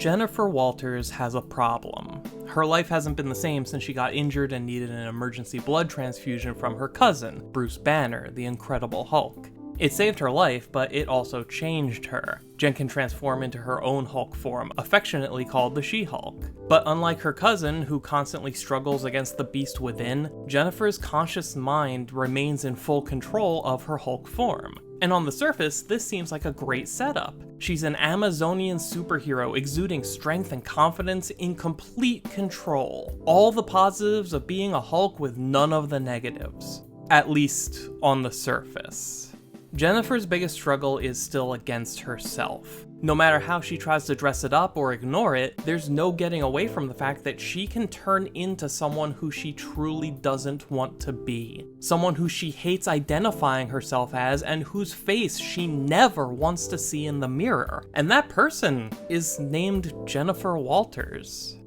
Jennifer Walters has a problem. Her life hasn't been the same since she got injured and needed an emergency blood transfusion from her cousin, Bruce Banner, the Incredible Hulk. It saved her life, but it also changed her. Jen can transform into her own Hulk form, affectionately called the She-Hulk. But unlike her cousin, who constantly struggles against the beast within, Jennifer's conscious mind remains in full control of her Hulk form. And on the surface, this seems like a great setup. She's an Amazonian superhero exuding strength and confidence in complete control. All the positives of being a Hulk with none of the negatives. At least on the surface. Jennifer's biggest struggle is still against herself. No matter how she tries to dress it up or ignore it, there's no getting away from the fact that she can turn into someone who she truly doesn't want to be. Someone who she hates identifying herself as and whose face she never wants to see in the mirror. And that person is named Jennifer Walters.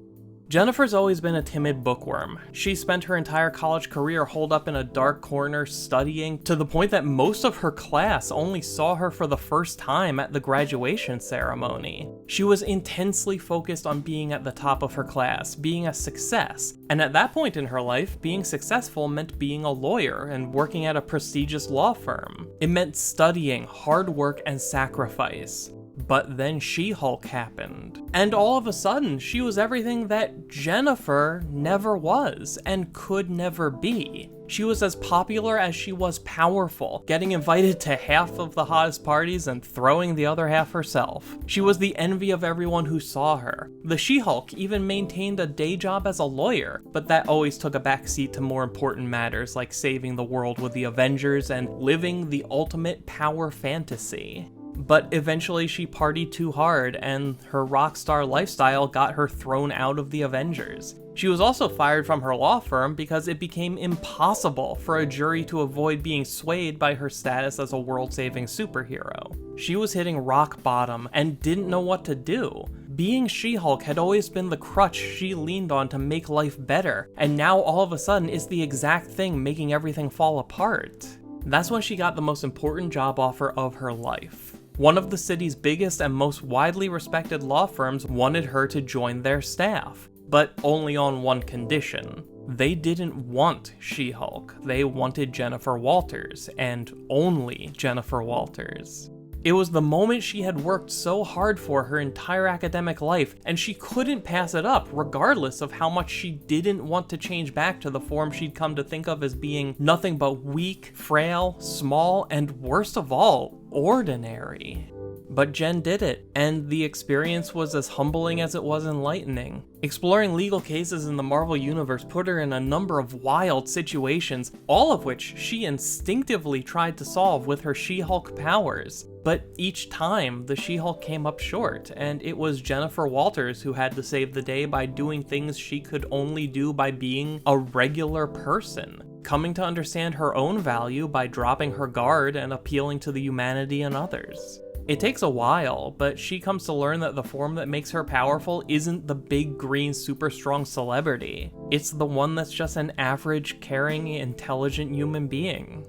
Jennifer's always been a timid bookworm. She spent her entire college career holed up in a dark corner studying, to the point that most of her class only saw her for the first time at the graduation ceremony. She was intensely focused on being at the top of her class, being a success, and at that point in her life, being successful meant being a lawyer and working at a prestigious law firm. It meant studying, hard work, and sacrifice. But then She-Hulk happened. And all of a sudden, she was everything that Jennifer never was and could never be. She was as popular as she was powerful, getting invited to half of the hottest parties and throwing the other half herself. She was the envy of everyone who saw her. The She-Hulk even maintained a day job as a lawyer, but that always took a backseat to more important matters like saving the world with the Avengers and living the ultimate power fantasy. But eventually she partied too hard, and her rock star lifestyle got her thrown out of the Avengers. She was also fired from her law firm because it became impossible for a jury to avoid being swayed by her status as a world-saving superhero. She was hitting rock bottom and didn't know what to do. Being She-Hulk had always been the crutch she leaned on to make life better, and now all of a sudden it's the exact thing making everything fall apart. That's when she got the most important job offer of her life. One of the city's biggest and most widely respected law firms wanted her to join their staff, but only on one condition. They didn't want She-Hulk, they wanted Jennifer Walters, and only Jennifer Walters. It was the moment she had worked so hard for her entire academic life, and she couldn't pass it up, regardless of how much she didn't want to change back to the form she'd come to think of as being nothing but weak, frail, small, and worst of all, ordinary. But Jen did it, and the experience was as humbling as it was enlightening. Exploring legal cases in the Marvel Universe put her in a number of wild situations, all of which she instinctively tried to solve with her She-Hulk powers. But each time, the She-Hulk came up short, and it was Jennifer Walters who had to save the day by doing things she could only do by being a regular person, coming to understand her own value by dropping her guard and appealing to the humanity in others. It takes a while, but she comes to learn that the form that makes her powerful isn't the big green super strong celebrity. It's the one that's just an average, caring, intelligent human being.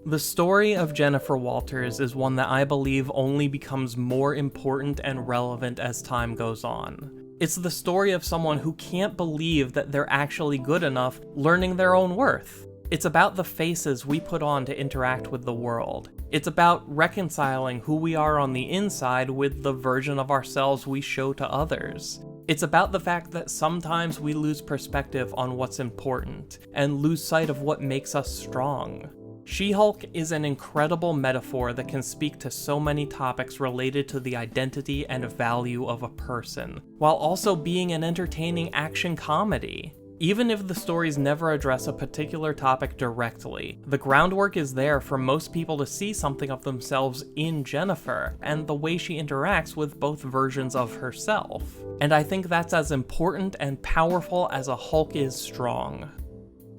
The story of Jennifer Walters is one that I believe only becomes more important and relevant as time goes on. It's the story of someone who can't believe that they're actually good enough, learning their own worth. It's about the faces we put on to interact with the world. It's about reconciling who we are on the inside with the version of ourselves we show to others. It's about the fact that sometimes we lose perspective on what's important, and lose sight of what makes us strong. She-Hulk is an incredible metaphor that can speak to so many topics related to the identity and value of a person, while also being an entertaining action comedy. Even if the stories never address a particular topic directly, the groundwork is there for most people to see something of themselves in Jennifer, and the way she interacts with both versions of herself. And I think that's as important and powerful as a Hulk is strong.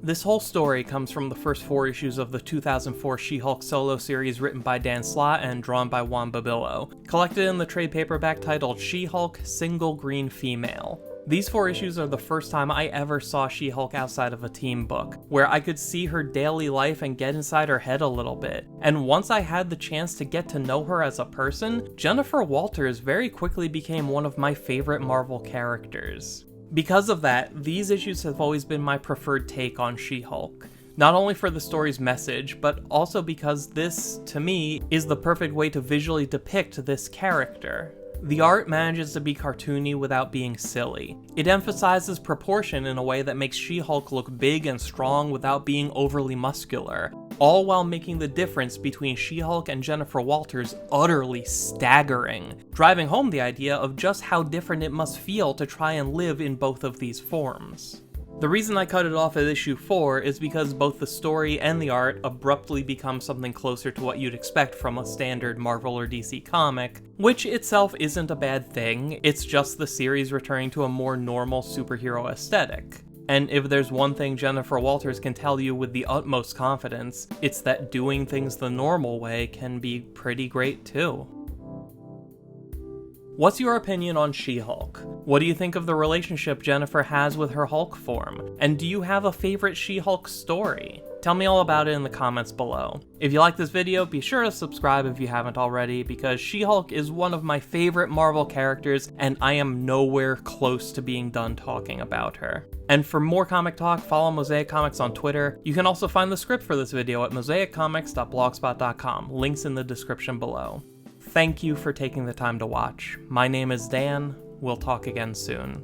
This whole story comes from the first 4 issues of the 2004 She-Hulk solo series written by Dan Slott and drawn by Juan Babillo, collected in the trade paperback titled She-Hulk Single Green Female. These 4 issues are the first time I ever saw She-Hulk outside of a team book, where I could see her daily life and get inside her head a little bit. And once I had the chance to get to know her as a person, Jennifer Walters very quickly became one of my favorite Marvel characters. Because of that, these issues have always been my preferred take on She-Hulk. Not only for the story's message, but also because this, to me, is the perfect way to visually depict this character. The art manages to be cartoony without being silly. It emphasizes proportion in a way that makes She-Hulk look big and strong without being overly muscular, all while making the difference between She-Hulk and Jennifer Walters utterly staggering, driving home the idea of just how different it must feel to try and live in both of these forms. The reason I cut it off at issue 4 is because both the story and the art abruptly become something closer to what you'd expect from a standard Marvel or DC comic, which itself isn't a bad thing, it's just the series returning to a more normal superhero aesthetic. And if there's one thing Jennifer Walters can tell you with the utmost confidence, it's that doing things the normal way can be pretty great too. What's your opinion on She-Hulk? What do you think of the relationship Jennifer has with her Hulk form? And do you have a favorite She-Hulk story? Tell me all about it in the comments below. If you like this video, be sure to subscribe if you haven't already, because She-Hulk is one of my favorite Marvel characters, and I am nowhere close to being done talking about her. And for more comic talk, follow Mosaic Comics on Twitter. You can also find the script for this video at mosaiccomics.blogspot.com, links in the description below. Thank you for taking the time to watch. My name is Dan. We'll talk again soon.